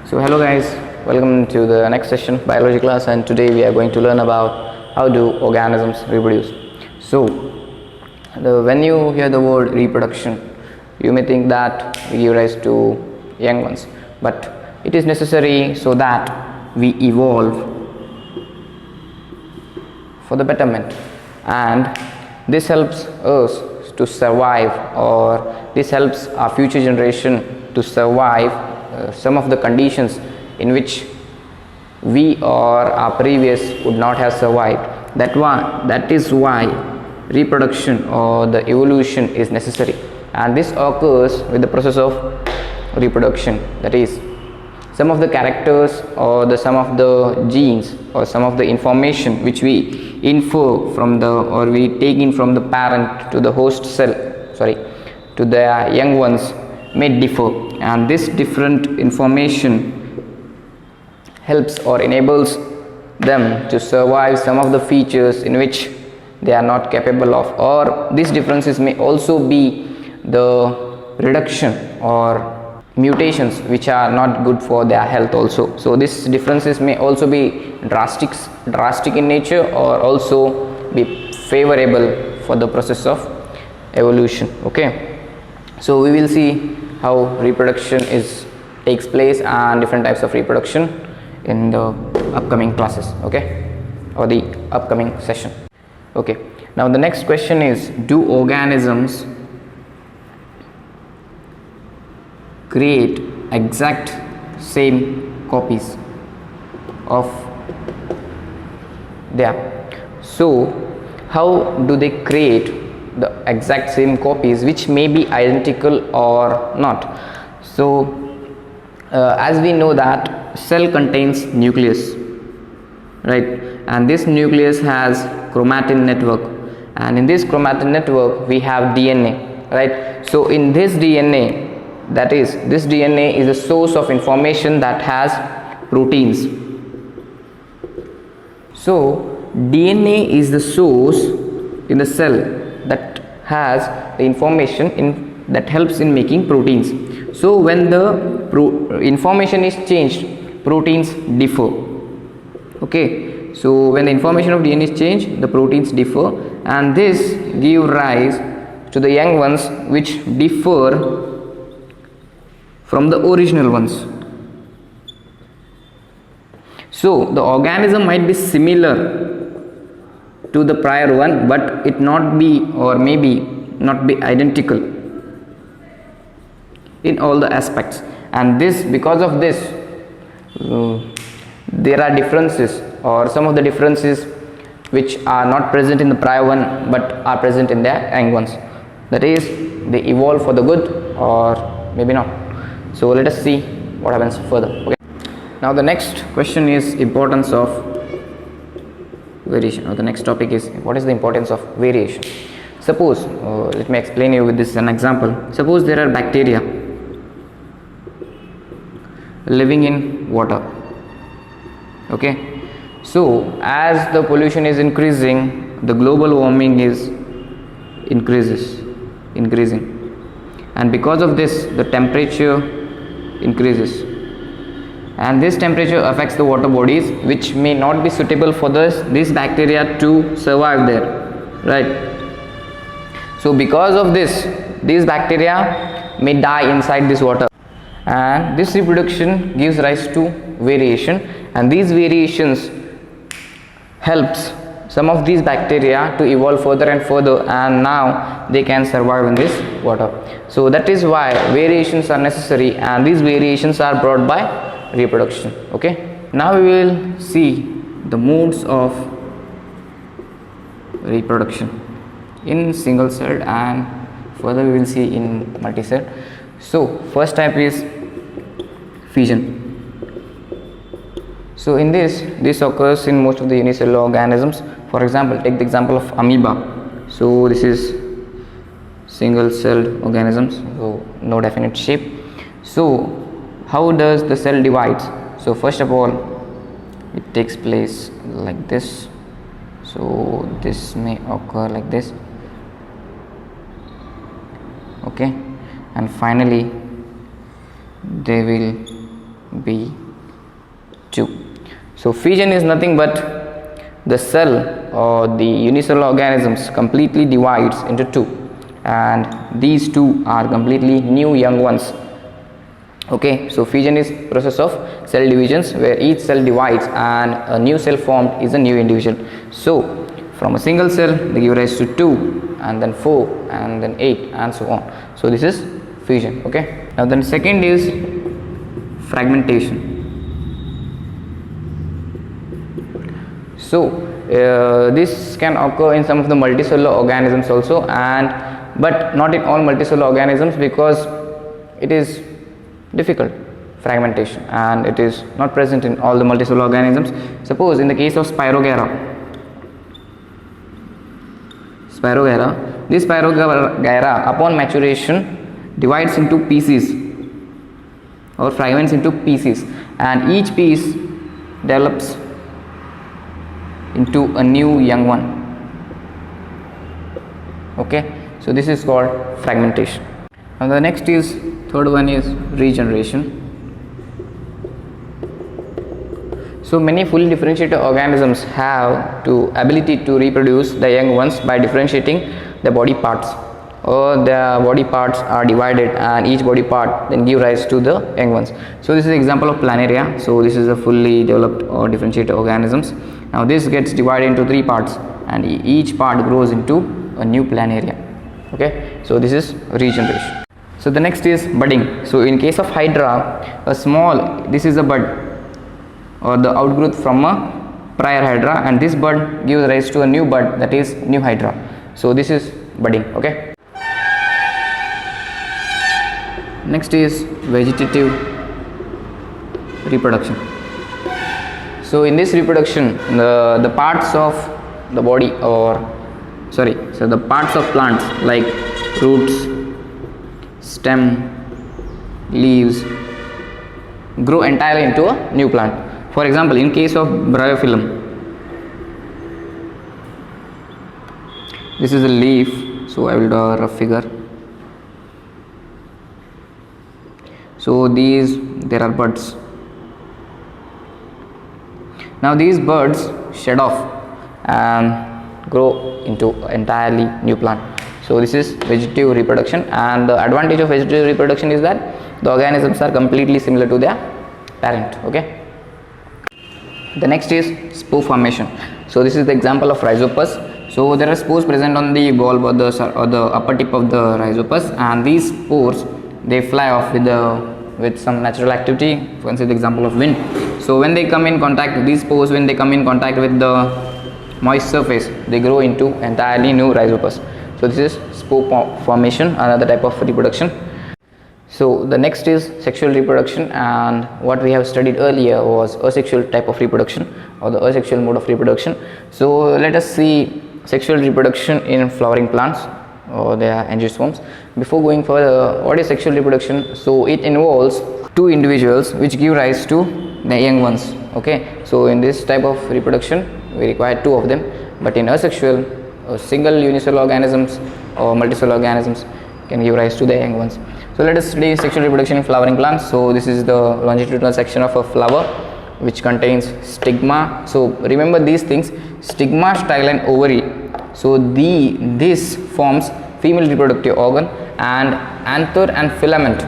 So hello guys, welcome to the next session biology class, and today we are going to learn about how do organisms reproduce. So when you hear the word reproduction, you may think that we give rise to young ones, but it is necessary so that we evolve for the betterment, and this helps us to survive, or this helps our future generation to survive some of the conditions in which we or our previous would not have survived. That is why reproduction or the evolution is necessary, and this occurs with the process of reproduction. That is, some of the characters or some of the genes or some of the information which we infer from we take in from the parent to the host cell, to the young ones, may differ, and this different information helps or enables them to survive some of the features in which they are not capable of, or these differences may also be the reduction or mutations which are not good for their health also. So these differences may also be drastic in nature, or also be favorable for the process of evolution. Okay, so we will see how reproduction takes place and different types of reproduction in the upcoming classes, okay, or the upcoming session. Okay, now the next question is, do organisms create exact same copies of their? So how do they create the exact same copies which may be identical or not? So as we know that cell contains nucleus, right, and this nucleus has chromatin network, and in this chromatin network we have DNA, right? So in this DNA, this DNA is a source of information that has proteins. So DNA is the source in the cell that has the information that helps in making proteins. So when the information is changed, proteins differ. Okay, so when the information of DNA is changed, the proteins differ, and this give rise to the young ones which differ from the original ones. So the organism might be similar to the prior one, but it not be, or maybe not be, identical in all the aspects, and because of this there are differences, or some of the differences which are not present in the prior one but are present in their young ones. That is, they evolve for the good or maybe not. So let us see what happens further. Okay, now the next question is importance of variation, or the next topic is, what is the importance of variation? Suppose let me explain you with this an example. Suppose there are bacteria living in water. Okay, so as the pollution is increasing, the global warming is increasing, and because of this the temperature increases, and this temperature affects the water bodies which may not be suitable for this bacteria to survive there, right? So because of this, these bacteria may die inside this water, and this reproduction gives rise to variation, and these variations helps some of these bacteria to evolve further and further, and now they can survive in this water. So that is why variations are necessary, and these variations are brought by reproduction. Okay, now we will see the modes of reproduction in single celled, and further we will see in multi-celled. So first type is fission. So in this occurs in most of the unicellular organisms. For example, take the example of amoeba. So this is single celled organisms, so no definite shape. So how does the cell divides? So first of all, it takes place like this. So this may occur like this. Okay, and finally they will B2. So fission is nothing but the cell or the unicellular organisms completely divides into two, and these two are completely new young ones. Okay, so fission is process of cell divisions where each cell divides and a new cell formed is a new individual. So from a single cell they give rise to 2 and then 4 and then 8 and so on. So this is fission. Okay, now then second is fragmentation. So this can occur in some of the multicellular organisms also, but not in all multicellular organisms because it is difficult fragmentation and it is not present in all the multicellular organisms. Suppose in the case of Spirogyra, this Spirogyra upon maturation divides into pieces or fragments into pieces, and each piece develops into a new young one. Okay, so this is called fragmentation. Now the next is, third one is regeneration. So many fully differentiated organisms have the ability to reproduce the young ones by differentiating the body parts, or the body parts are divided and each body part then give rise to the young ones. So this is an example of planaria. So this is a fully developed or differentiated organisms. Now this gets divided into 3 parts and each part grows into a new planaria. Okay, so this is regeneration. So the next is budding. So in case of Hydra, this is a bud or the outgrowth from a prior Hydra, and this bud gives rise to a new bud, that is new Hydra. So this is budding. Okay, next is vegetative reproduction. So in this reproduction, the parts of the body so the parts of plants like roots, stem, leaves grow entirely into a new plant. For example, in case of bryophyllum, this is a leaf, so I will draw a rough figure. So there are buds. Now these buds shed off and grow into entirely new plant. So this is vegetative reproduction, and the advantage of vegetative reproduction is that the organisms are completely similar to their parent. Okay, the next is spore formation. So this is the example of rhizopus. So there are spores present on the bulb or the upper tip of the rhizopus, and these spores they fly off with some natural activity. You can see the example of wind. So when they come in contact, these spores, when they come in contact with the moist surface, they grow into entirely new rhizopus. So this is spore formation, another type of reproduction. So the next is sexual reproduction, and what we have studied earlier was asexual type of reproduction or the asexual mode of reproduction. So let us see sexual reproduction in flowering plants, or they are angiosperms. Before going further, what is sexual reproduction? So it involves 2 individuals which give rise to the young ones. Okay, so in this type of reproduction we require 2 of them, but in asexual, single unicellular organisms or multicellular organisms can give rise to the young ones. So let us study sexual reproduction in flowering plants. So this is the longitudinal section of a flower which contains stigma. So remember these things: stigma, style and ovary. So this forms female reproductive organ, and anther and filament,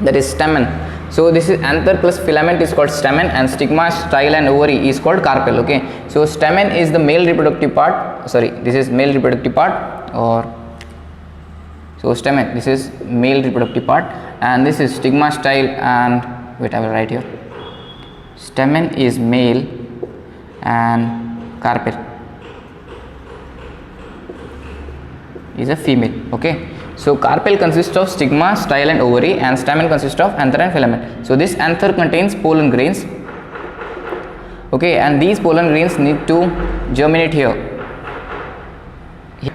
that is stamen. So this is anther plus filament is called stamen, and stigma, style and ovary is called carpel. Okay, so stamen is the male reproductive part. This is male reproductive part, so stamen, this is male reproductive part, and this is stigma, style and I will write here. Stamen is male and carpel is a female. Okay, so carpel consists of stigma, style and ovary, and stamen consists of anther and filament. So this anther contains pollen grains. Okay, and these pollen grains need to germinate here.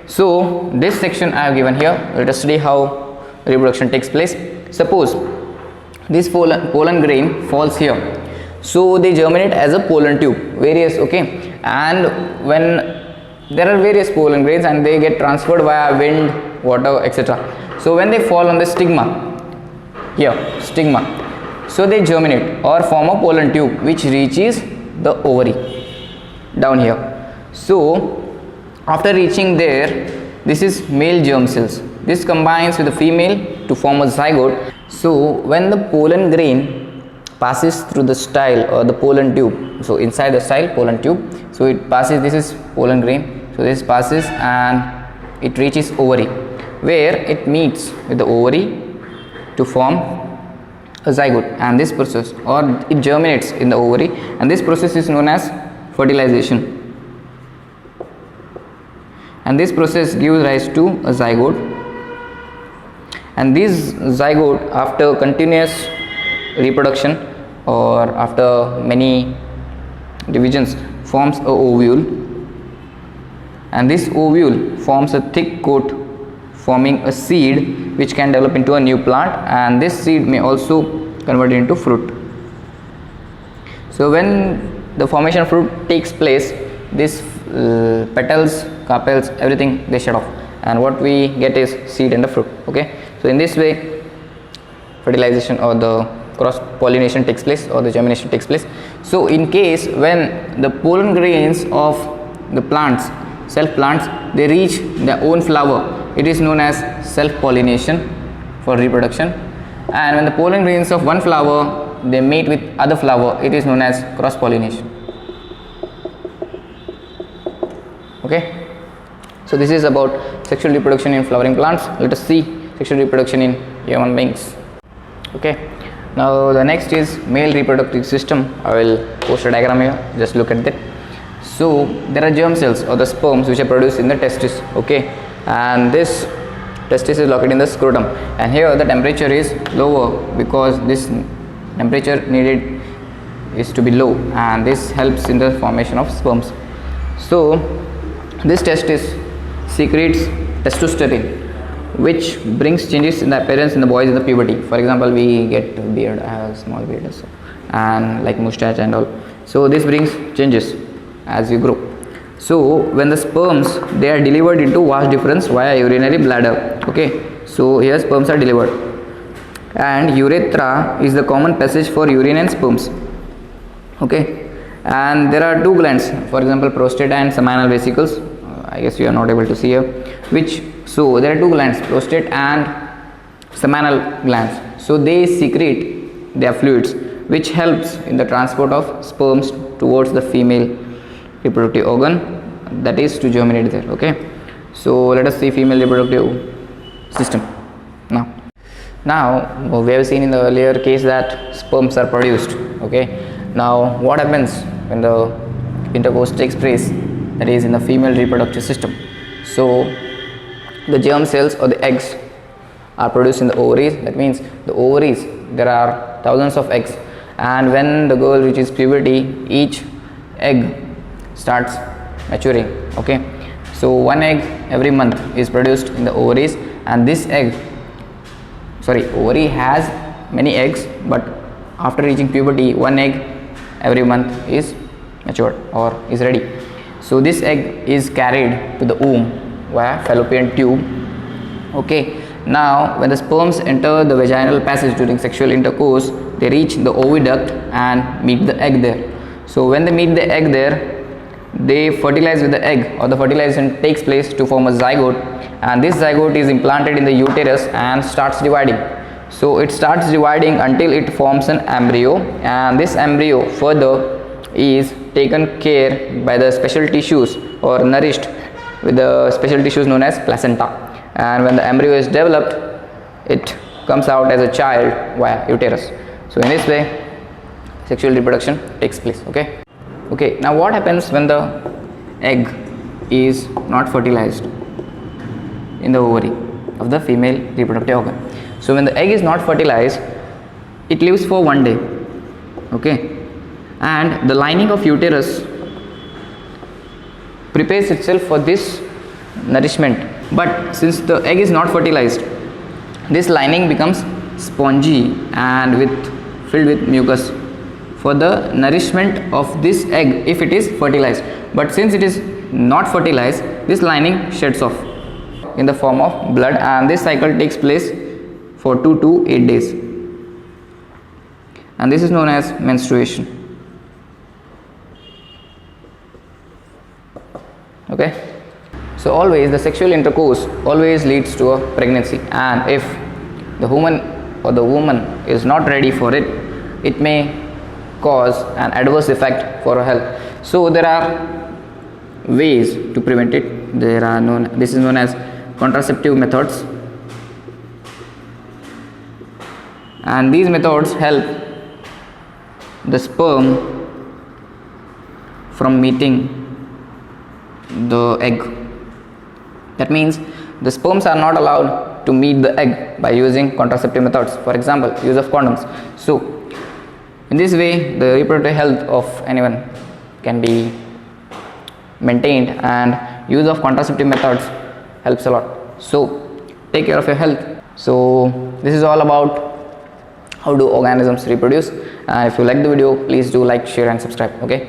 So this section I have given here. Let us study how reproduction takes place. Suppose this pollen grain falls here, so they germinate as a pollen tube, various. Okay, and when there are various pollen grains and they get transferred via wind, water, etc. So when they fall on the stigma here, So they germinate or form a pollen tube which reaches the ovary down here. So after reaching there, this is male germ cells. This combines with the female to form a zygote. So when the pollen grain passes through the style or the pollen tube, so inside the style pollen tube, so it passes, this is pollen grain, so this passes and it reaches ovary, where it meets with the ovary to form a zygote, and this process, or it germinates in the ovary, and this process is known as fertilization, and this process gives rise to a zygote, and this zygote, after continuous reproduction or after many divisions, forms a ovule, and this ovule forms a thick coat forming a seed which can develop into a new plant, and this seed may also convert into fruit. So when the formation of fruit takes place, this petals, carpels, everything they shed off, and what we get is seed and the fruit. Okay, so in this way fertilization or the cross pollination takes place or the germination takes place. So in case when the pollen grains of the plants, self plants, they reach their own flower, it is known as self pollination for reproduction, and when the pollen grains of one flower they mate with other flower, it is known as cross pollination. Okay, so this is about sexual reproduction in flowering plants. Let us see sexual reproduction in human beings. Okay, now the next is male reproductive system. I will post a diagram here, just look at that. So there are germ cells or the sperms which are produced in the testis. Okay, and this testis is located in the scrotum, and here the temperature is lower because this temperature needed is to be low, and this helps in the formation of sperms. So this testis secretes testosterone, which brings changes in the appearance in the boys in the puberty. For example, we get beard, I have a small beard also, and like mustache and all. So this brings changes as you grow. So when the sperms, they are delivered into vas deferens via urinary bladder. Okay, so here sperms are delivered, and urethra is the common passage for urine and sperms. Okay, and there are two glands, for example prostate and seminal vesicles. I guess you are not able to see here, which, so there are two glands, prostate and seminal glands. So they secrete their fluids which helps in the transport of sperms towards the female reproductive organ, that is to germinate there. Okay, so let us see female reproductive system now we have seen in the earlier case that sperms are produced. Okay, now what happens when the intercourse takes place, that is in the female reproductive system? So the germ cells or the eggs are produced in the ovaries. That means the ovaries, there are thousands of eggs, and when the girl reaches puberty, each egg starts maturing. Okay, so one egg every month is produced in the ovaries, and this ovary has many eggs, but after reaching puberty, one egg every month is matured or is ready. So this egg is carried to the womb via fallopian tube. Okay, now when the sperms enter the vaginal passage during sexual intercourse, they reach the oviduct and meet the egg there. So when they meet the egg there, they fertilize with the egg, or the fertilization takes place to form a zygote, and this zygote is implanted in the uterus and starts dividing. So it starts dividing until it forms an embryo, and this embryo further is taken care by the special tissues or nourished with the special tissues known as placenta, and when the embryo is developed, it comes out as a child via uterus. So in this way sexual reproduction takes place. Okay, now what happens when the egg is not fertilized in the ovary of the female reproductive organ? So when the egg is not fertilized, it lives for one day. Okay, and the lining of uterus prepares itself for this nourishment, but since the egg is not fertilized, this lining becomes spongy and filled with mucus for the nourishment of this egg if it is fertilized. But since it is not fertilized, this lining sheds off in the form of blood, and this cycle takes place for 2 to 8 days. and this is known as menstruation. Okay, so always the sexual intercourse always leads to a pregnancy, and if the woman or the woman is not ready for it, it may cause an adverse effect for her health. So there are ways to prevent it. This is known as contraceptive methods, and these methods help the sperm from meeting the egg. That means the sperms are not allowed to meet the egg by using contraceptive methods, for example use of condoms. So in this way the reproductive health of anyone can be maintained, and use of contraceptive methods helps a lot. So take care of your health. So this is all about how do organisms reproduce. If you like the video, please do like, share and subscribe. Okay.